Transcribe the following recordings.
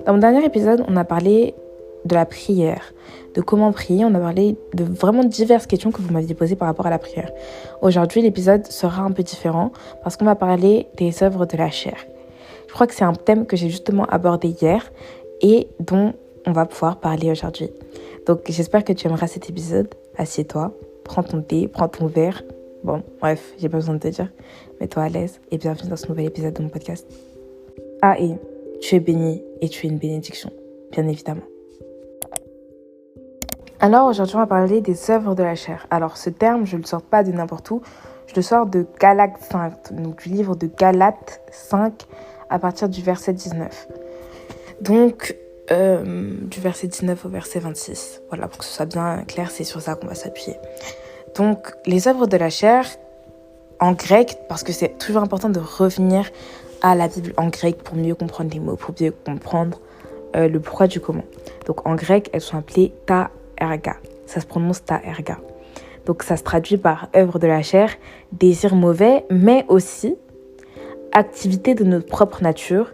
Dans mon dernier épisode, on a parlé de la prière, de comment prier. On a parlé de vraiment diverses questions que vous m'aviez posées par rapport à la prière. Aujourd'hui, l'épisode sera un peu différent parce qu'on va parler des œuvres de la chair. Je crois que c'est un thème que j'ai justement abordé hier et dont on va pouvoir parler aujourd'hui. Donc, j'espère que tu aimeras cet épisode. Assieds-toi, prends ton thé, prends ton verre. Bon, bref, j'ai pas besoin de te dire. Mets-toi à l'aise et bienvenue dans ce nouvel épisode de mon podcast. Ah, et tu es béni et tu es une bénédiction, bien évidemment. Alors, aujourd'hui, on va parler des œuvres de la chair. Alors, ce terme, je ne le sors pas de n'importe où. Je le sors de Galates 5, donc du livre de Galates 5, à partir du verset 19. Donc, du verset 19 au verset 26. Voilà, pour que ce soit bien clair, c'est sur ça qu'on va s'appuyer. Donc, les œuvres de la chair, en grec, parce que c'est toujours important de revenir à la Bible en grec pour mieux comprendre les mots, pour mieux comprendre le pourquoi du comment. Donc, en grec, elles sont appelées ta erga. Ça se prononce ta erga. Donc, ça se traduit par œuvre de la chair, désir mauvais, mais aussi activité de notre propre nature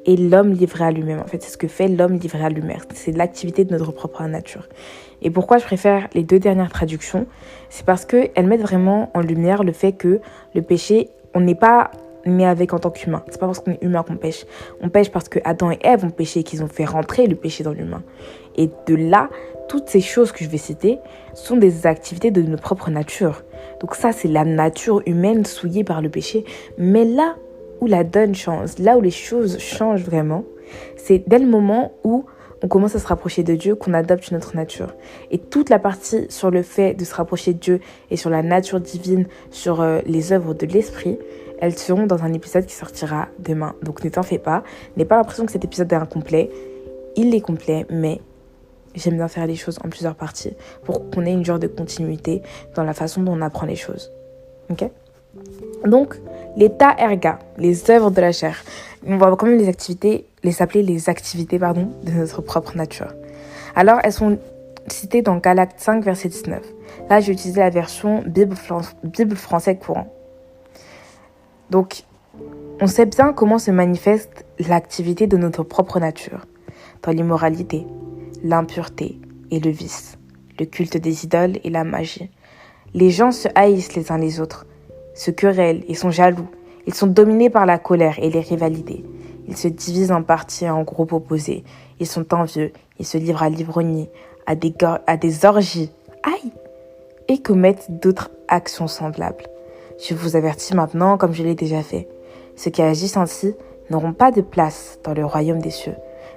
et l'homme livré à lui-même. En fait, c'est ce que fait l'homme livré à lui-même. C'est l'activité de notre propre nature. Et pourquoi je préfère les deux dernières traductions ? C'est parce qu'elles mettent vraiment en lumière le fait que le péché, on n'est pas né avec en tant qu'humain. C'est pas parce qu'on est humain qu'on pêche. On pêche parce que Adam et Ève ont péché et qu'ils ont fait rentrer le péché dans l'humain. Et de là, toutes ces choses que je vais citer sont des activités de notre propre nature. Donc ça, c'est la nature humaine souillée par le péché. Mais là où la donne change, là où les choses changent vraiment, c'est dès le moment où on commence à se rapprocher de Dieu qu'on adopte notre nature. Et toute la partie sur le fait de se rapprocher de Dieu et sur la nature divine, sur les œuvres de l'esprit, elles seront dans un épisode qui sortira demain. Donc ne t'en fais pas, n'aie pas l'impression que cet épisode est incomplet. Il est complet, mais j'aime bien faire les choses en plusieurs parties pour qu'on ait une genre de continuité dans la façon dont on apprend les choses. Ok ? Donc, les ta erga, les œuvres de la chair, on va quand même les appeler les activités de notre propre nature. Alors, elles sont citées dans Galates 5, verset 19. Là, j'ai utilisé la version Bible français courant. Donc, on sait bien comment se manifeste l'activité de notre propre nature, dans l'immoralité, l'impureté et le vice, le culte des idoles et la magie. Les gens se haïssent les uns les autres, se querellent et sont jaloux. Ils sont dominés par la colère et les rivalités. Ils se divisent en partis et en groupes opposés. Ils sont envieux, ils se livrent à l'ivrognerie, à des orgies, et commettent d'autres actions semblables. Je vous avertis maintenant, comme je l'ai déjà fait. Ceux qui agissent ainsi n'auront pas de place dans le royaume des cieux.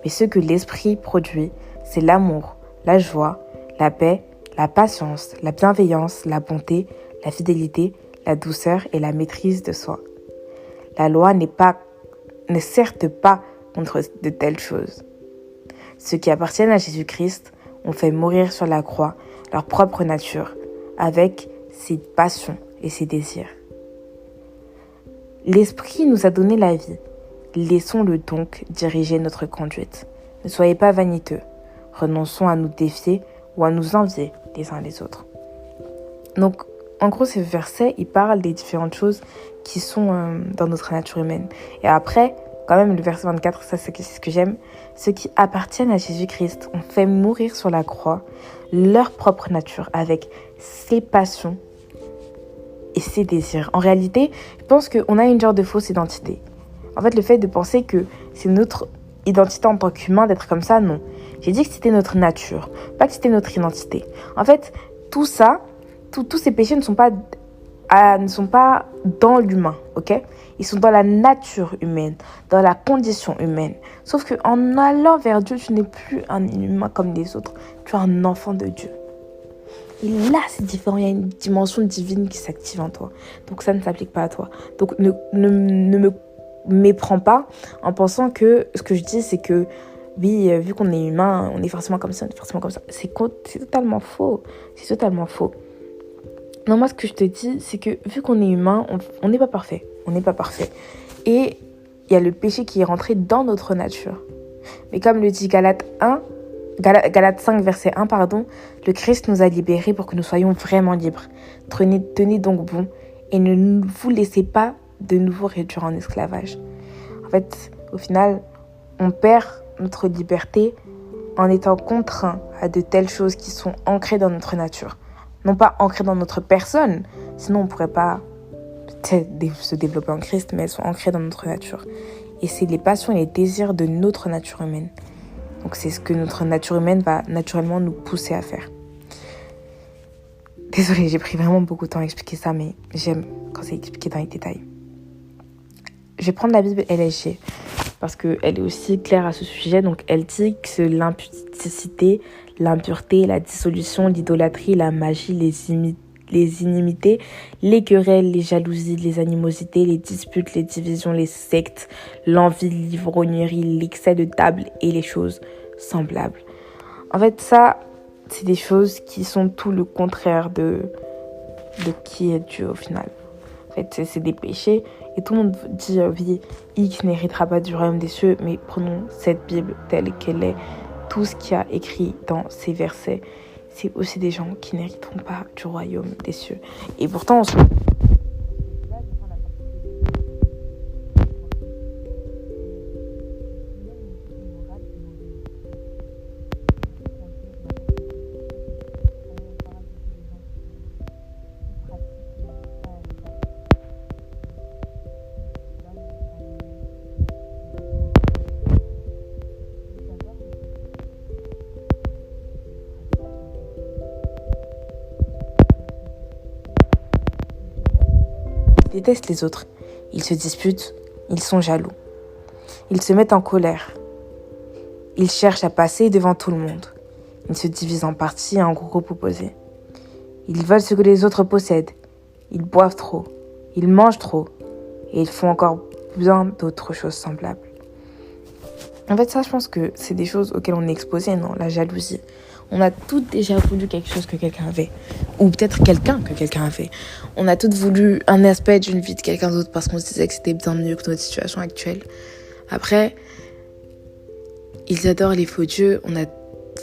Mais ce que l'esprit produit, c'est l'amour, la joie, la paix, la patience, la bienveillance, la bonté, la fidélité, la douceur et la maîtrise de soi. La loi ne certes pas contre de telles choses. Ceux qui appartiennent à Jésus-Christ ont fait mourir sur la croix leur propre nature, avec ses passions et ses désirs. L'Esprit nous a donné la vie. Laissons-le donc diriger notre conduite. Ne soyez pas vaniteux. Renonçons à nous défier ou à nous envier les uns les autres. Donc, en gros, ce verset, il parle des différentes choses qui sont dans notre nature humaine. Et après, quand même, le verset 24, ça c'est ce que j'aime. Ceux qui appartiennent à Jésus-Christ ont fait mourir sur la croix leur propre nature avec ses passions et ses désirs. En réalité, je pense qu'on a une genre de fausse identité. En fait, le fait de penser que c'est notre identité en tant qu'humain d'être comme ça, non. J'ai dit que c'était notre nature, pas que c'était notre identité. En fait, tout ça, tous ces péchés ne sont pas dans l'humain, ok ? Ils sont dans la nature humaine, dans la condition humaine. Sauf qu'en allant vers Dieu, tu n'es plus un humain comme les autres. Tu es un enfant de Dieu. Et là, c'est différent. Il y a une dimension divine qui s'active en toi. Donc ça ne s'applique pas à toi. Donc ne me méprends pas en pensant que ce que je dis, c'est que oui, vu qu'on est humain, on est forcément comme ça, on est forcément comme ça. C'est totalement faux. C'est totalement faux. Non, moi, ce que je te dis, c'est que vu qu'on est humain, on n'est pas parfait. On n'est pas parfait. Et il y a le péché qui est rentré dans notre nature. Mais comme le dit Galates 5, verset 1, le Christ nous a libérés pour que nous soyons vraiment libres. Tenez donc bon et ne vous laissez pas de nouveau réduire en esclavage. En fait, au final, on perd notre liberté en étant contraint à de telles choses qui sont ancrées dans notre nature. Non pas ancrées dans notre personne, sinon on ne pourrait pas se développer en Christ, mais elles sont ancrées dans notre nature. Et c'est les passions et les désirs de notre nature humaine. Donc c'est ce que notre nature humaine va naturellement nous pousser à faire. Désolée, j'ai pris vraiment beaucoup de temps à expliquer ça, mais j'aime quand c'est expliqué dans les détails. Je vais prendre la Bible LSG, parce qu'elle est aussi claire à ce sujet. Donc elle dit que l'impudicité, l'impureté, la dissolution, l'idolâtrie, la magie, les inimités, les querelles, les jalousies, les animosités, les disputes, les divisions, les sectes, l'envie, l'ivrognerie, l'excès de table et les choses semblables. En fait, ça, c'est des choses qui sont tout le contraire de qui est Dieu au final. En fait, c'est des péchés et tout le monde dit oui, X n'héritera pas du royaume des cieux, mais prenons cette Bible telle qu'elle est. Tout ce qu'il y a écrit dans ces versets, c'est aussi des gens qui n'hériteront pas du royaume des cieux. Et pourtant, on se... Ils détestent les autres, ils se disputent, ils sont jaloux. Ils se mettent en colère. Ils cherchent à passer devant tout le monde. Ils se divisent en parties et en groupes opposés. Ils veulent ce que les autres possèdent. Ils boivent trop. Ils mangent trop. Et ils font encore bien d'autres choses semblables. En fait, ça, je pense que c'est des choses auxquelles on est exposé, non ? La jalousie. On a toutes déjà voulu quelque chose que quelqu'un avait. Ou peut-être quelqu'un que quelqu'un avait. On a toutes voulu un aspect d'une vie de quelqu'un d'autre parce qu'on se disait que c'était bien mieux que notre situation actuelle. Après, ils adorent les faux dieux. On a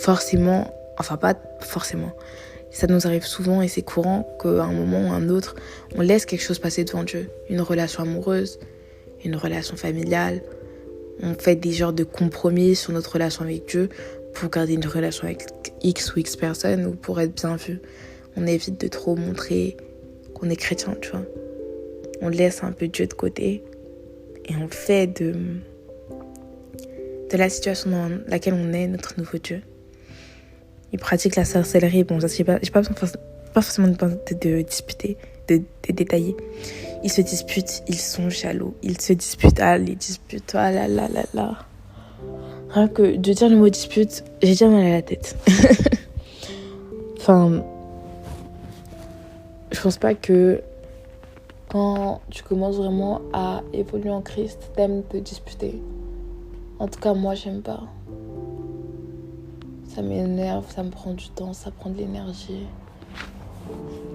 forcément... Enfin, pas forcément. Ça nous arrive souvent et c'est courant qu'à un moment ou à un autre, on laisse quelque chose passer devant Dieu. Une relation amoureuse, une relation familiale. On fait des genres de compromis sur notre relation avec Dieu pour garder une relation avec X ou X personnes ou pour être bien vu. On évite de trop montrer qu'on est chrétien, tu vois. On laisse un peu Dieu de côté et on fait de la situation dans laquelle on est notre nouveau Dieu. Ils pratiquent la sorcellerie. Bon, ça, j'ai pas forcément de disputer, de détailler. Ils se disputent, ils sont jaloux. Ils se disputent, les disputes, ah là là là là. Rien que de dire le mot dispute, j'ai déjà mal à la tête. Enfin, je pense pas que quand tu commences vraiment à évoluer en Christ, t'aimes te disputer. En tout cas, moi, j'aime pas. Ça m'énerve, ça me prend du temps, ça prend de l'énergie.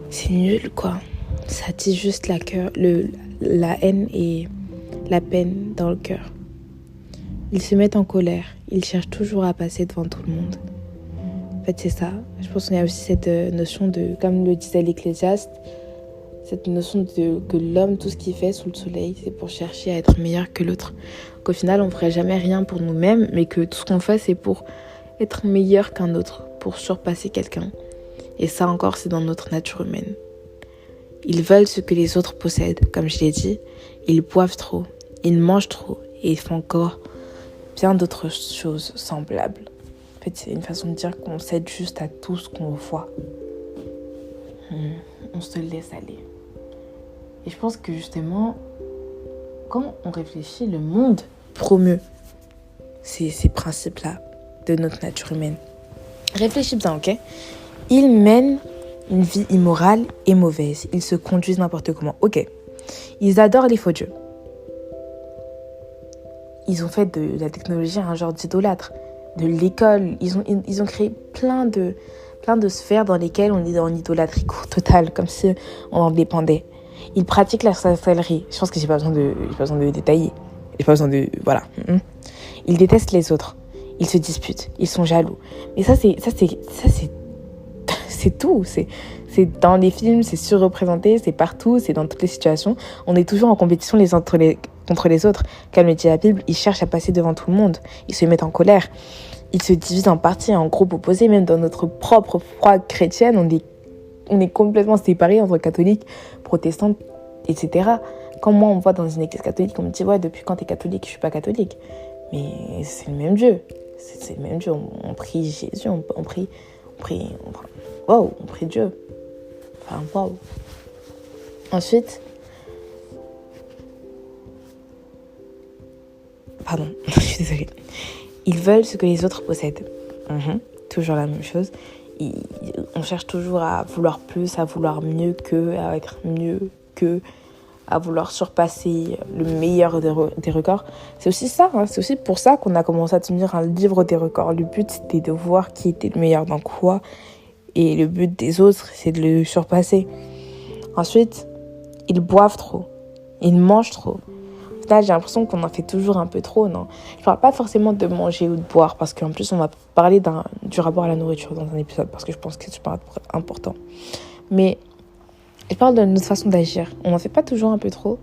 C'est nul, quoi. Ça tisse juste la haine et la peine dans le cœur. Ils se mettent en colère. Ils cherchent toujours à passer devant tout le monde. En fait, c'est ça. Je pense qu'il y a aussi cette notion de, comme le disait l'Ecclésiaste, cette notion de que l'homme, tout ce qu'il fait sous le soleil, c'est pour chercher à être meilleur que l'autre. Qu'au final, on ne ferait jamais rien pour nous-mêmes, mais que tout ce qu'on fait, c'est pour être meilleur qu'un autre, pour surpasser quelqu'un. Et ça encore, c'est dans notre nature humaine. Ils veulent ce que les autres possèdent, comme je l'ai dit. Ils boivent trop, ils mangent trop, et ils font encore bien d'autres choses semblables. En fait, c'est une façon de dire qu'on cède juste à tout ce qu'on voit. On se laisse aller. Et je pense que justement, quand on réfléchit, le monde promeut ces principes-là de notre nature humaine. Réfléchis bien, ok ? Ils mènent une vie immorale et mauvaise. Ils se conduisent n'importe comment. Ok. Ils adorent les faux dieux. Ils ont fait de la technologie un genre d'idolâtre. De l'école. Ils ont créé plein de sphères dans lesquelles on est en idolâtrie totale, comme si on en dépendait. Ils pratiquent la sorcellerie. Je pense que j'ai pas besoin de détailler. J'ai pas besoin de... Voilà. Ils détestent les autres. Ils se disputent. Ils sont jaloux. Mais ça, c'est tout. C'est dans les films, c'est surreprésenté, c'est partout, c'est dans toutes les situations. On est toujours en compétition les uns contre les autres. Comme le dit la Bible, ils cherchent à passer devant tout le monde. Ils se mettent en colère. Ils se divisent en partis, en groupes opposés. Même dans notre propre foi chrétienne, on est complètement séparés entre catholiques, protestants, etc. Quand moi, on me voit dans une église catholique, on me dit « Ouais, depuis quand t'es catholique ?» Je suis pas catholique. Mais c'est le même Dieu. C'est le même Dieu. On prie Jésus, on prie Dieu. Enfin, waouh. Ensuite, pardon, je suis désolée. Ils veulent ce que les autres possèdent. Toujours la même chose. On cherche toujours à vouloir plus, à vouloir mieux qu'eux, à être mieux qu'eux, à vouloir surpasser le meilleur des records. C'est aussi ça, hein, c'est aussi pour ça qu'on a commencé à tenir un livre des records. Le but, c'était de voir qui était le meilleur dans quoi, et le but des autres, c'est de le surpasser. Ensuite, ils boivent trop, ils mangent trop. Au final, j'ai l'impression qu'on en fait toujours un peu trop, non ? Je parle pas forcément de manger ou de boire, parce qu'en plus, on va parler du rapport à la nourriture dans un épisode, parce que je pense que c'est super important. Mais je parle de notre façon d'agir. On n'en fait pas toujours un peu trop.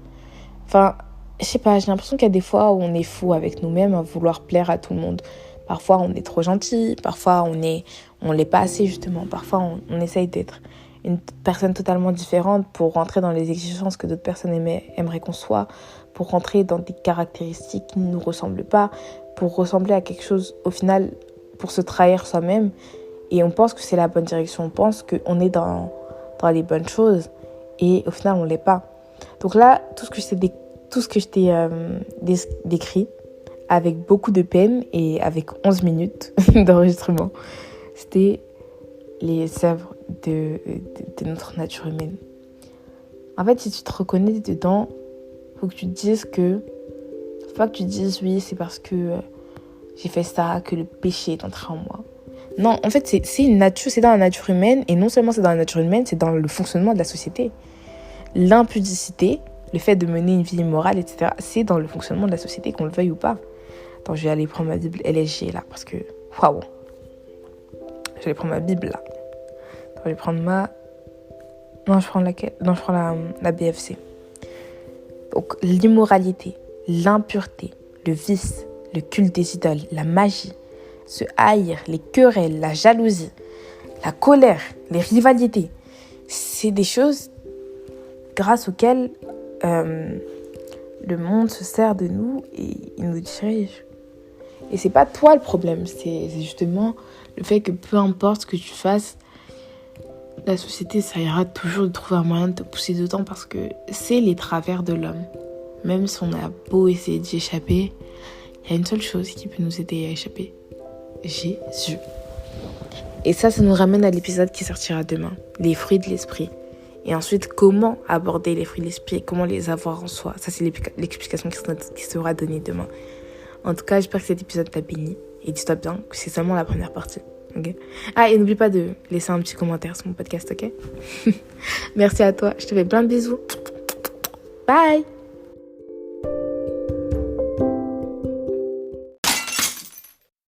Enfin, je sais pas, j'ai l'impression qu'il y a des fois où on est fou avec nous-mêmes à vouloir plaire à tout le monde. Parfois, on est trop gentil. Parfois, on l'est pas assez, justement. Parfois, on essaye d'être une personne totalement différente pour rentrer dans les exigences que d'autres personnes aimeraient qu'on soit, pour rentrer dans des caractéristiques qui ne nous ressemblent pas, pour ressembler à quelque chose, au final, pour se trahir soi-même. Et on pense que c'est la bonne direction. On pense qu'on est dans les bonnes choses. Et au final, on ne l'est pas. Donc là, tout ce que je t'ai décrit, avec beaucoup de peine et avec 11 minutes d'enregistrement, c'était les œuvres de notre nature humaine. En fait, si tu te reconnais dedans, faut que tu te dises que... Faut pas que tu te dises, oui, c'est parce que j'ai fait ça, que le péché est entré en moi. Non, en fait, c'est dans la nature humaine, et non seulement c'est dans la nature humaine, c'est dans le fonctionnement de la société. L'impudicité, le fait de mener une vie immorale, etc., c'est dans le fonctionnement de la société, qu'on le veuille ou pas. Attends, je vais aller prendre ma Bible LSG, là, parce que... Waouh. Je vais aller prendre ma Bible, là. Attends, je vais prendre ma... Non, je prends laquelle ? Non, je prends la BFC. Donc, l'immoralité, l'impureté, le vice, le culte des idoles, la magie, se haïr, les querelles, la jalousie, la colère, les rivalités, c'est des choses grâce auxquelles le monde se sert de nous et il nous dirige. Et c'est pas toi le problème, c'est justement le fait que peu importe ce que tu fasses, la société essaiera toujours de trouver un moyen de te pousser dedans, parce que c'est les travers de l'homme. Même si on a beau essayer d'y échapper, il y a une seule chose qui peut nous aider à échapper. Jésus. Et ça nous ramène à l'épisode qui sortira demain, les fruits de l'esprit. Et ensuite, comment aborder les fruits de l'esprit, comment les avoir en soi. Ça, c'est l'explication qui sera donnée demain. En tout cas, j'espère que cet épisode t'a béni. Et dis-toi bien que c'est seulement la première partie. Okay. Ah, et n'oublie pas de laisser un petit commentaire sur mon podcast, ok? Merci à toi. Je te fais plein de bisous. Bye!